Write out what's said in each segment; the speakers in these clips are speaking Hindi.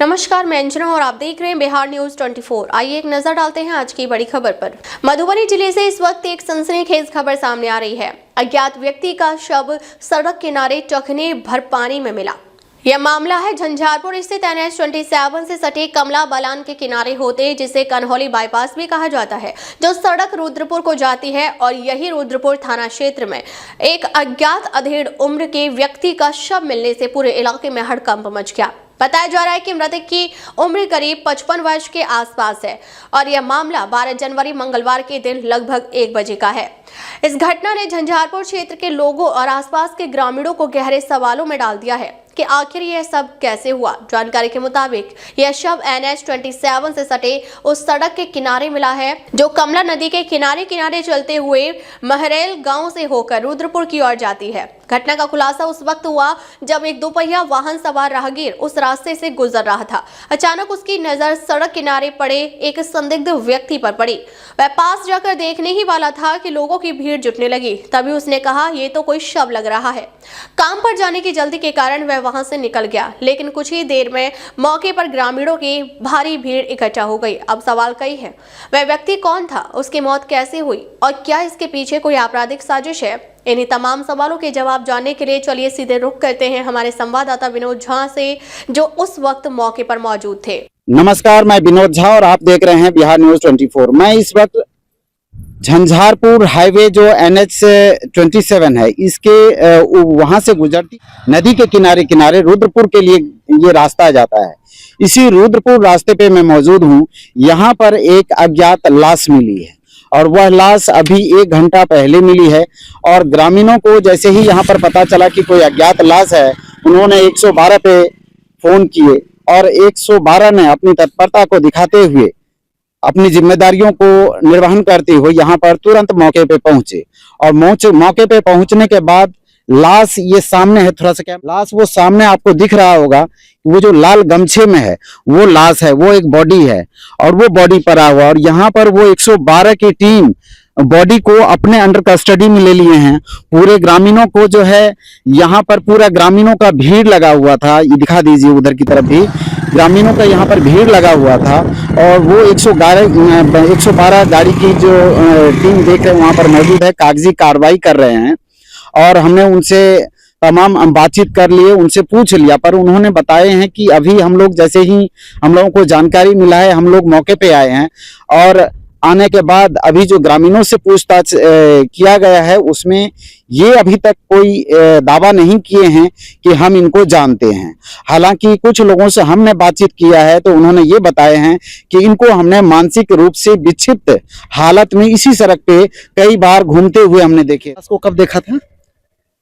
नमस्कार, मैं अंजना और आप देख रहे हैं बिहार न्यूज 24। आइए एक नजर डालते हैं आज की बड़ी खबर पर। मधुबनी जिले से इस वक्त एक सनसनीखेज खबर सामने आ रही है। अज्ञात व्यक्ति का शव सड़क किनारे टखने भर पानी में मिला। यह मामला है झंझारपुर स्थित NH 27 से सटे कमला बलान के किनारे होते, जिसे कन्हौली बाईपास भी कहा जाता है, जो सड़क रुद्रपुर को जाती है। और यही रुद्रपुर थाना क्षेत्र में एक अज्ञात अधेड़ उम्र के व्यक्ति का शव मिलने से पूरे इलाके में हड़कंप मच गया। बताया जा रहा है कि मृतक की उम्र करीब 55 वर्ष के आसपास है और यह मामला 12 जनवरी मंगलवार के दिन लगभग 1 बजे का है। इस घटना ने झंझारपुर क्षेत्र के लोगों और आसपास के ग्रामीणों को गहरे सवालों में डाल दिया है कि आखिर यह सब कैसे हुआ। जानकारी के मुताबिक यह शव NH 27 से सटे उस सड़क के किनारे मिला है, जो कमला नदी के किनारे किनारे चलते हुए महरेल गांव से होकर रुद्रपुर की ओर जाती है। घटना का खुलासा उस वक्त हुआ जब एक दोपहिया वाहन सवार राहगीर उस रास्ते से गुजर रहा था। अचानक उसकी नजर सड़क किनारे पड़े एक संदिग्ध व्यक्ति पर पड़ी। वह पास जाकर देखने ही वाला था कि लोगों की भीड़ जुटने लगी। तभी उसने कहा, ये तो कोई शव लग रहा है। काम पर जाने की जल्दी के कारण वह वहां से निकल गया, लेकिन कुछ ही देर में मौके पर ग्रामीणों की भारी भीड़ इकट्ठा हो गई। अब सवाल कई है, वह व्यक्ति कौन था, उसकी मौत कैसे हुई और क्या इसके पीछे कोई आपराधिक साजिश है? इन्हीं तमाम सवालों के जवाब जानने के लिए चलिए सीधे रुख करते हैं हमारे संवाददाता विनोद झा से, जो उस वक्त मौके पर मौजूद थे। नमस्कार, मैं विनोद झा और आप देख रहे हैं बिहार न्यूज 24। मैं इस वक्त झंझारपुर हाईवे जो NH 27 है, इसके वहां से गुजरती नदी के किनारे किनारे रुद्रपुर के लिए ये रास्ता जाता है। इसी रुद्रपुर रास्ते पे मैं मौजूद हूँ। यहाँ पर एक अज्ञात लाश मिली है और वह लाश अभी 1 घंटा पहले मिली है। और ग्रामीणों को जैसे ही यहाँ पर पता चला कि कोई अज्ञात लाश है, उन्होंने 112 पे फोन किए और 112 ने अपनी तत्परता को दिखाते हुए अपनी जिम्मेदारियों को निर्वहन करते हुए यहाँ पर तुरंत मौके पे पहुंचे। और मौके पे पहुंचने के बाद लाश ये सामने है, थोड़ा सा क्या लाश वो सामने आपको दिख रहा होगा, वो जो लाल गमछे में है वो लाश है, वो एक बॉडी है और वो बॉडी पड़ा हुआ। और यहाँ पर वो 112 की टीम बॉडी को अपने अंडर कस्टडी में ले लिए हैं। पूरे ग्रामीणों को जो है यहाँ पर पूरा ग्रामीणों का भीड़ लगा हुआ था। ये दिखा दीजिए, उधर की तरफ भी ग्रामीणों का यहाँ पर भीड़ लगा हुआ था। और वो 112 गाड़ी की जो टीम देख रहे हैं वहाँ पर मौजूद है, कागजी कार्रवाई कर रहे हैं। और हमने उनसे तमाम बातचीत कर लिए, उनसे पूछ लिया, पर उन्होंने बताए हैं कि अभी हम लोग जैसे ही हम लोगों को जानकारी मिला है, हम लोग मौके पे आए हैं। और आने के बाद अभी जो ग्रामीणों से पूछताछ किया गया है, उसमें ये अभी तक कोई दावा नहीं किए हैं कि हम इनको जानते हैं। हालांकि कुछ लोगों से हमने बातचीत किया है तो उन्होंने ये बताए हैं कि इनको हमने मानसिक रूप से विक्षिप्त हालत में इसी सड़क पे कई बार घूमते हुए हमने देखे। इसको कब देखा था?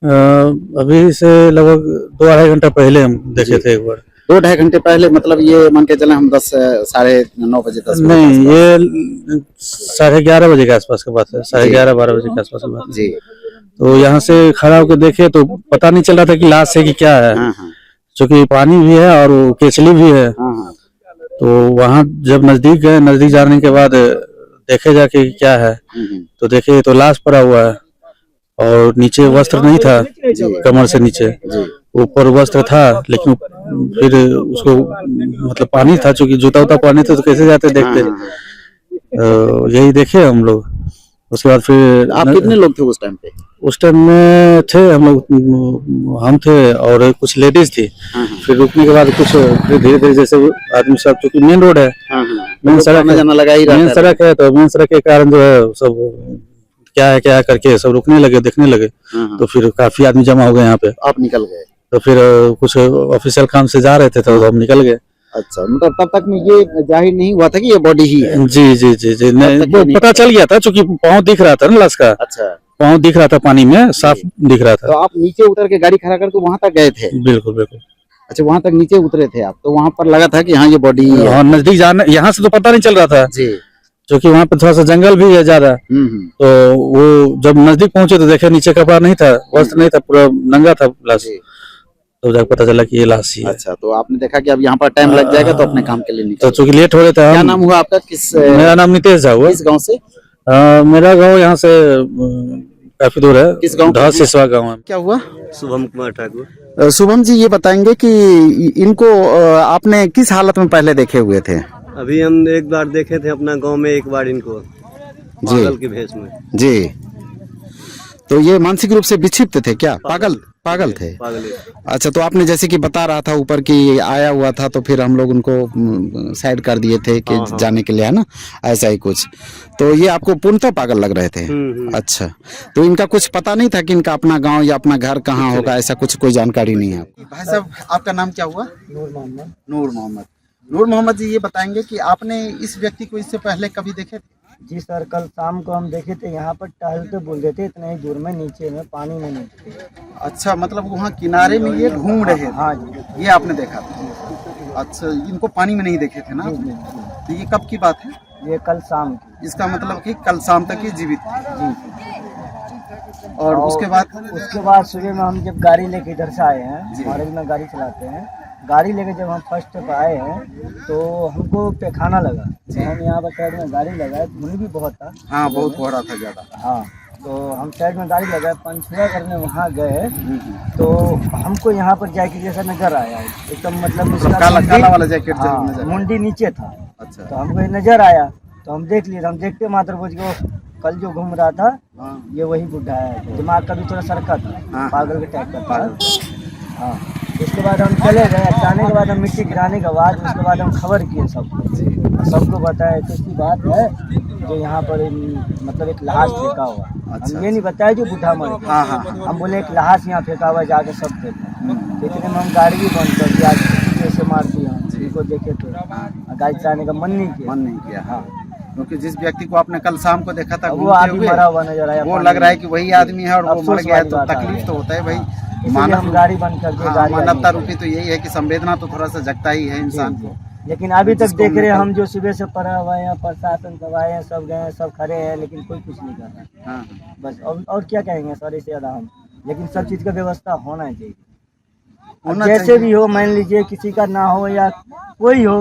अभी से लगभग 2-2.5 घंटा पहले हम देखे थे एक बार। 2-2.5 घंटे पहले, मतलब ये मान के चले हम 10 साढ़े 9 बजे 10 बजे नहीं, ये 11:30 बजे के आसपास की बात है। 11:30-12 बजे के आसपास की बात है जी। तो यहाँ से खड़ा होकर देखे तो पता नहीं चल रहा था कि लाश है कि क्या है, क्योंकि पानी भी है और केचली भी है। तो वहाँ जब नजदीक गए, नजदीक जाने के बाद देखे जाके क्या है, तो देखे तो लाश पड़ा हुआ है और नीचे वस्त्र नहीं था, कमर से नीचे, ऊपर वस्त्र था, लेकिन फिर उसको मतलब पानी था, चूंकि जूता उता पहने थे तो कैसे जाते देखते। यही देखे हम लोग। उसके बाद फिर आप कितने लोग थे उस टाइम पे? उस टाइम में थे हम लोग, हम थे और कुछ लेडीज थी। फिर रुकने के बाद कुछ फिर धीरे धीरे जैसे आदमी सब, चूंकि मेन रोड है, मेन सड़क है, तो मेन सड़क के कारण जो है सब क्या है करके सब रुकने लगे, देखने लगे। तो फिर काफी आदमी जमा हो गए यहाँ पे। आप निकल गए? तो फिर कुछ ऑफिशियल काम से जा रहे थे तो हम निकल गए। अच्छा, मतलब तब तक में ये जाहिर नहीं हुआ था कि ये बॉडी ही है? जी नहीं, पता चल गया था, चूंकि पाँव दिख रहा था ना लाश का। अच्छा, पाँव दिख रहा था, पानी में साफ दिख रहा था। तो आप नीचे उतर के गाड़ी खड़ा करके वहाँ तक गए थे? बिल्कुल बिल्कुल। अच्छा, वहाँ तक नीचे उतरे थे आप, तो वहाँ पर लगा था कि हाँ ये बॉडी है। हाँ, नजदीक जाने, यहाँ से तो पता नहीं चल रहा था जी, क्योंकि वहाँ पे थोड़ा सा जंगल भी है ज्यादा। तो वो जब नजदीक पहुंचे तो देखे नीचे कपड़ा नहीं था, वस्त्र नहीं था, पूरा नंगा था लाश। तो जाकर पता चला कि ये लाश ही है। अच्छा, तो आपने देखा कि अब यहाँ पर टाइम लग जाएगा तो अपने काम के लिए निकल। तो चूंकि लेट हो रहा था। क्या नाम हुआ आपका? मेरा नाम नितेश झा हुआ। किस गाँव से? मेरा गाँव यहाँ से काफी दूर है। किस गाँव? सिसवा गाँव है। क्या हुआ? शुभम कुमार ठाकुर। शुभम जी ये बताएंगे कि इनको आपने किस हालत में पहले देखे हुए थे? अभी हम एक बार देखे थे अपना गांव में, एक बार इनको पागल के भेष में। जी, तो ये मानसिक रूप से विक्षिप्त थे क्या? पागल थे। पागल। अच्छा, तो आपने जैसे कि बता रहा था ऊपर कि आया हुआ था तो फिर हम लोग उनको साइड कर दिए थे कि जाने के लिए, है ना, ऐसा ही कुछ। तो ये आपको पूर्णतः पागल लग रहे थे? अच्छा, तो इनका कुछ पता नहीं था कि इनका अपना गांव या अपना घर कहाँ होगा, ऐसा कुछ कोई जानकारी नहीं है? भाई साहब, आपका नाम क्या हुआ? नूर मोहम्मद। नूर मोहम्मद जी, ये बताएंगे कि आपने इस व्यक्ति को इससे पहले कभी देखे थे? जी सर, कल शाम को हम देखे थे, यहाँ पर टहलते बोल रहे थे, इतने ही दूर में नीचे में पानी में नहीं थे। अच्छा, मतलब वहाँ किनारे में ये घूम रहे थे? हाँ जी, ये आपने देखा था? अच्छा, इनको पानी में नहीं देखे थे ना? तो ये कब की बात है? ये कल शाम की। इसका मतलब कि कल शाम तक ये जीवित थे? जी। और उसके बाद सुबह में हम जब गाड़ी लेके इधर से आए हैं, महाराज में गाड़ी चलाते हैं, गाड़ी लेके जब हम फर्स्ट पे आए हैं तो हमको पैखाना लगा। तो हम यहाँ पर साइड में गाड़ी लगाए, धुनी भी बहुत था। हाँ, बहुत हो रहा था ज़्यादा। हाँ, तो हम साइड में गाड़ी लगाए, पंचुआ करने वहाँ गए तो हमको यहाँ पर जैकेट जैसा नजर आया, एकदम मतलब काला वाला जैकेट। हाँ, मुंडी नीचे था। अच्छा, तो हमको ये नजर आया तो हम देख लिए। हम देखते मात्र बुझ गए कल जो घूम रहा था ये वही बुढ़ा है, दिमाग का भी थोड़ा सरका था, पागल के टाइप का था। हाँ, उसके बाद हम चले गए, जाने के बाद हम मिट्टी गिराने के बाद उसके बाद हम खबर किए सबको बताया। तो इसकी बात है जो यहाँ पर मतलब एक लाश फेंका हुआ। हम ये नहीं बताया जो बुढ़ा मर गया। हम बोले एक लाश यहाँ फेंका हुआ, जाके सब देखा। इतने में हम गाड़ी भी बंद कर दिया, जैसे मार दिया। इनको देखे तो गाड़ी चलाने का मन नहीं किया। हाँ, क्योंकि जिस व्यक्ति को आपने कल शाम को देखा था वो आदमी मरा हुआ नजर आया, वो लग रहा है कि वही आदमी है और वो मर गया है, तो तकलीफ तो होता है भाई। हम गाड़ी बंद कर दिए। मानवता रूपी तो यही है कि संवेदना तो थोड़ा सा जगता ही है इंसान को। लेकिन अभी तक देख रहे हैं हम जो सुबह से पड़ा हुआ है, प्रशासन सब आए हैं, सब गए हैं, सब खड़े हैं, लेकिन कोई कुछ नहीं कर रहा है। बस और क्या कहेंगे सर, इससे ज्यादा हम, लेकिन सब चीज का व्यवस्था होना चाहिए। जैसे भी हो, मान लीजिए किसी का ना हो या कोई हो,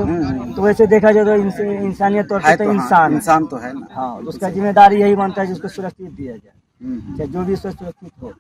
तो वैसे देखा जाए तो इंसानियत तौर पर तो इंसान तो है ना। हाँ, उसका जिम्मेदारी यही बनता है जिसको सुरक्षित दिया जाए, चाहे जो भी उसको सुरक्षित हो।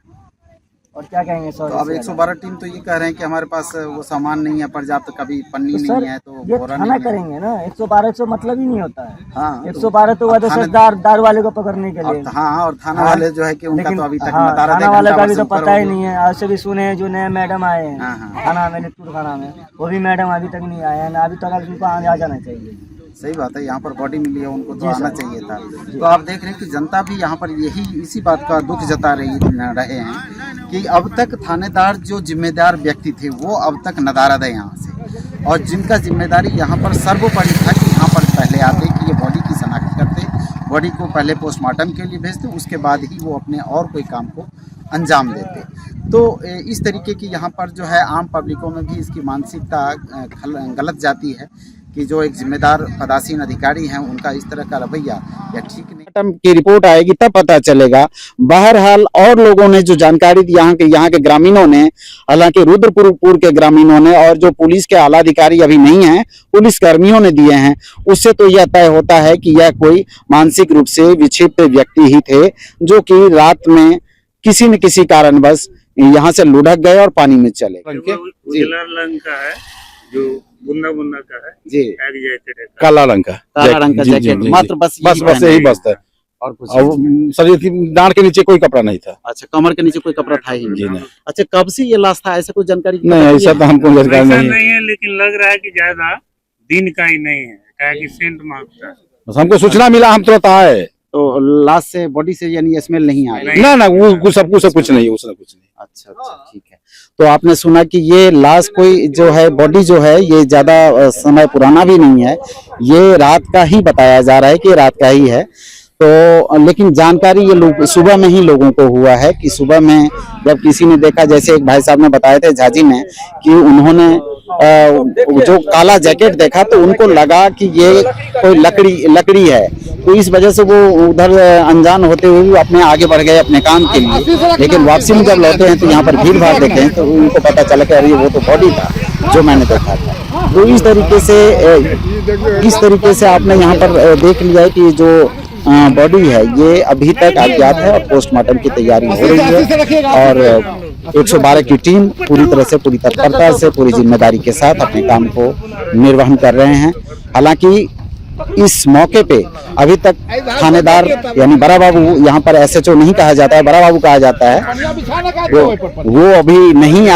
और क्या कहेंगे सर? तो अब 112 टीम तो ये कह रहे हैं कि हमारे पास वो सामान नहीं है पर्याप्त, कभी पन्नी नहीं है, तो ये थाना करेंगे ना। 112 से मतलब ही नहीं होता है। हाँ, 112 तो दारू वाले को पकड़ने के लिए। हाँ, और थाना वाले जो है कि उनका तो अभी तक थाना वाले का भी तो पता ही नहीं है। आज से भी सुने हैं जो नए मैडम आए हैं थाना में, लिट्टूर थाना में, वो भी मैडम अभी तक नहीं आए हैं। अभी तक उनको आ जाना चाहिए। सही बात है, यहाँ पर बॉडी मिली है, उनको तो आना चाहिए था। तो आप देख रहे हैं कि जनता भी यहाँ पर इसी बात का दुख जता रहे हैं कि अब तक थानेदार जो जिम्मेदार व्यक्ति थे वो अब तक नदारद है यहाँ से, और जिनका जिम्मेदारी यहाँ पर सर्वोपरि था कि यहाँ पर पहले आते कि ये बॉडी की शनाख्त करते, बॉडी को पहले पोस्टमार्टम के लिए भेजते, उसके बाद ही वो अपने और कोई काम को अंजाम देते। तो इस तरीके की यहाँ पर जो है आम पब्लिकों में भी इसकी मानसिकता गलत जाती है कि जो एक जिम्मेदार पदासीन अधिकारी हैं उनका इस तरह का रवैया या ठीक नहीं। की रिपोर्ट आएगी तब पता चलेगा। बहरहाल और लोगों ने जो जानकारी दी यहाँ के ग्रामीणों ने, हालांकि रुद्रपुर के ग्रामीणों ने, और जो पुलिस के आला अधिकारी अभी नहीं हैं, पुलिस कर्मियों ने दिए हैं, उससे तो यह तय होता है कि यह कोई मानसिक रूप से विक्षिप्त व्यक्ति ही थे जो कि रात में किसी न किसी कारणवश यहाँ से लुढ़क गए और पानी में चले। रंग का है जो बुंदा का है जी, काला रंग का जैकेट, मात्र बस यही बसता है और कुछ शरीर की डांड के नीचे कोई कपड़ा नहीं था। अच्छा, कमर के नीचे कोई कपड़ा था ही नहीं। अच्छा, कब से ये लाश था, ऐसा कोई जानकारी नहीं? ऐसा तो हमको जानकारी नहीं है, लेकिन लग रहा है कि ज्यादा दिन का ही नहीं है, क्या कि सेंट मारता है। बस हमको सूचना मिला, हम तुरंत आए। तो लाश से, बॉडी से यानी स्मेल नहीं आ रही? ना वो सब कुछ नहीं। अच्छा, ठीक है। तो आपने सुना कि ये लाश कोई जो है, बॉडी जो है, ये ज्यादा समय पुराना भी नहीं है, ये रात का ही बताया जा रहा है कि रात का ही है। तो लेकिन जानकारी ये सुबह में ही लोगों को हुआ है कि सुबह में जब किसी ने देखा, जैसे एक भाई साहब ने बताए थे झाजी ने, कि उन्होंने जो काला जैकेट देखा तो उनको लगा कि ये कोई लकड़ी है, तो इस वजह से वो उधर अनजान होते हुए भी अपने आगे बढ़ गए अपने काम के लिए। लेकिन वापसी में जब लौटे हैं तो यहाँ पर भीड़ भाड़ देखे हैं तो उनको पता चला कि अरे वो तो बॉडी था जो मैंने देखा था। तो इस तरीके से आपने यहाँ पर देख लिया है कि जो बॉडी है ये अभी तक अज्ञात है और पोस्टमार्टम की तैयारी हो रही है। और 112 की टीम पूरी तरह से, पूरी तत्परता से, पूरी जिम्मेदारी के साथ अपने काम को निर्वहन कर रहे हैं। हालांकि इस मौके पे अभी तक थानेदार यानी बड़ा बाबू, यहाँ पर SHO नहीं कहा जाता है, बड़ा बाबू कहा जाता है, वो अभी नहीं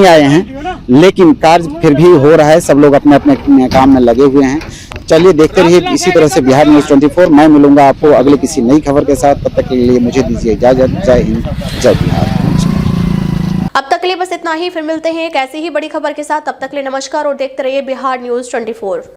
आए हैं, लेकिन कार्य फिर भी हो रहा है। सब लोग अपने अपने काम में लगे हुए हैं। चलिए देखते रहिए इसी तरह से बिहार न्यूज़ 24। मैं मिलूंगा आपको अगले किसी नई खबर के साथ। तब तक के लिए मुझे दीजिए इजाजत। जय हिंद, जय बिहार। अब तक के लिए बस इतना ही, फिर मिलते हैं एक ऐसी ही बड़ी खबर के साथ। तब तक के लिए नमस्कार और देखते रहिए बिहार न्यूज़ 24।